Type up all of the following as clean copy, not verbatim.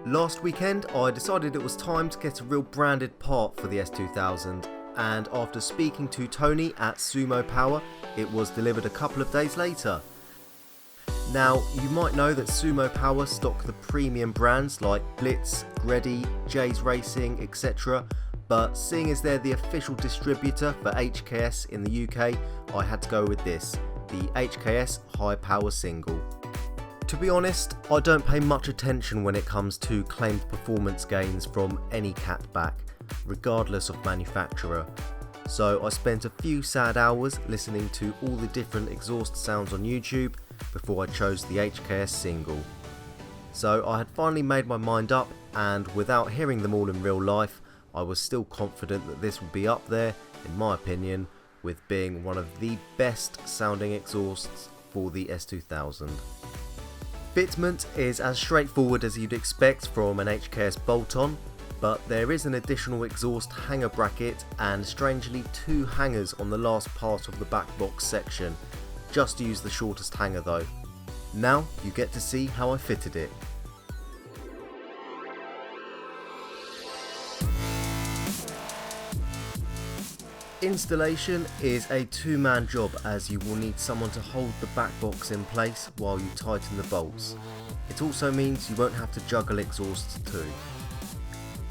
Last weekend I decided it was time to get a real branded part for the S2000, and after speaking to Tony at Sumo Power, it was delivered a couple of days later. Now, you might know that Sumo Power stock the premium brands like Blitz, Greddy, Jay's Racing, etc. But seeing as they're the official distributor for HKS in the UK, I had to go with this, the HKS High Power Single. To be honest, I don't pay much attention when it comes to claimed performance gains from any cat back, regardless of manufacturer. So I spent a few sad hours listening to all the different exhaust sounds on YouTube before I chose the HKS single. So I had finally made my mind up, and without hearing them all in real life, I was still confident that this would be up there, in my opinion, with being one of the best sounding exhausts for the S2000. Fitment is as straightforward as you'd expect from an HKS bolt-on, but there is an additional exhaust hanger bracket and strangely 2 hangers on the last part of the back box section. Just use the shortest hanger though. Now you get to see how I fitted it. Installation is a 2-man job, as you will need someone to hold the back box in place while you tighten the bolts. It also means you won't have to juggle exhausts too.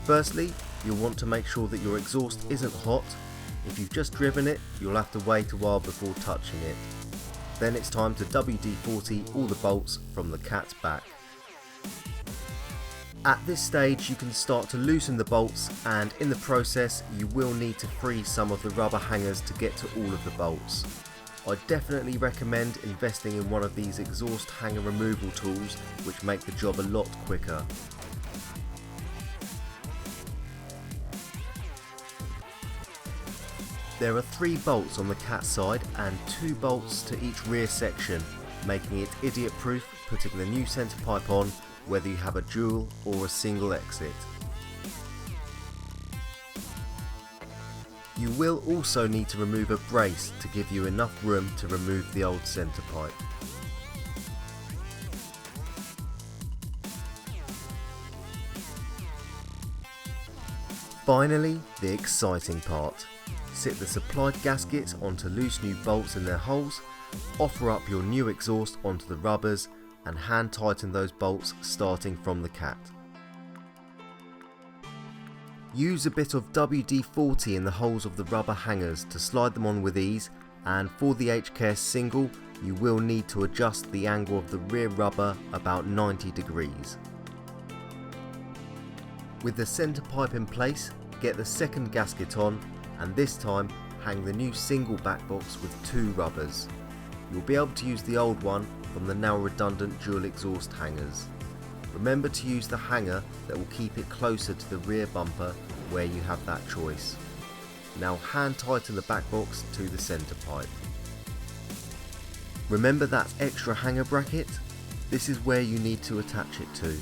Firstly, you'll want to make sure that your exhaust isn't hot. If you've just driven it, you'll have to wait a while before touching it. Then it's time to WD-40 all the bolts from the cat's back. At this stage you can start to loosen the bolts, and in the process you will need to free some of the rubber hangers to get to all of the bolts. I definitely recommend investing in one of these exhaust hanger removal tools, which make the job a lot quicker. There are 3 bolts on the cat side and 2 bolts to each rear section, making it idiot proof putting the new centre pipe on, whether you have a dual or a single exit. You will also need to remove a brace to give you enough room to remove the old centre pipe. Finally, the exciting part. Sit the supplied gaskets onto loose new bolts in their holes, offer up your new exhaust onto the rubbers, and hand tighten those bolts starting from the cat. Use a bit of WD-40 in the holes of the rubber hangers to slide them on with ease, and for the HKS single you will need to adjust the angle of the rear rubber about 90 degrees. With the centre pipe in place, get the second gasket on, and this time hang the new single back box with 2 rubbers. You'll be able to use the old one from the now redundant dual exhaust hangers. Remember to use the hanger that will keep it closer to the rear bumper where you have that choice. Now hand tighten the back box to the centre pipe. Remember that extra hanger bracket? This is where you need to attach it to.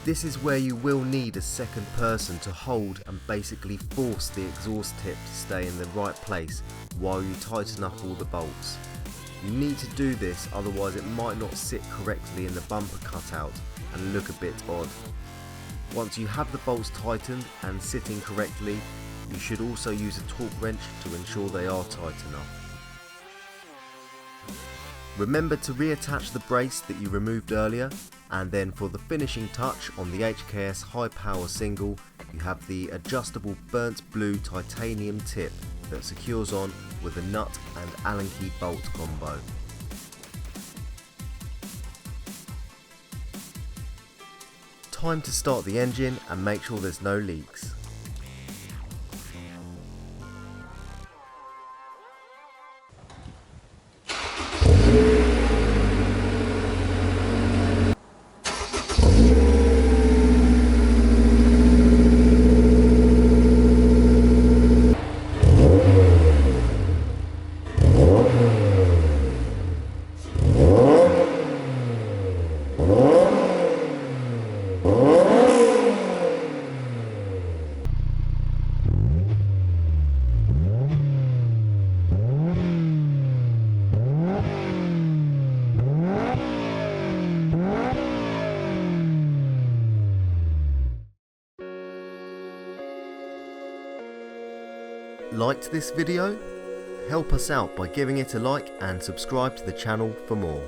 This is where you will need a second person to hold and basically force the exhaust tip to stay in the right place while you tighten up all the bolts. You need to do this, otherwise it might not sit correctly in the bumper cutout and look a bit odd. Once you have the bolts tightened and sitting correctly, you should also use a torque wrench to ensure they are tight enough. Remember to reattach the brace that you removed earlier, and then for the finishing touch on the HKS High Power single, you have the adjustable burnt blue titanium tip that secures on with a nut and Allen key bolt combo. Time to start the engine and make sure there's no leaks. liked this video? Help us out by giving it a like and subscribe to the channel for more.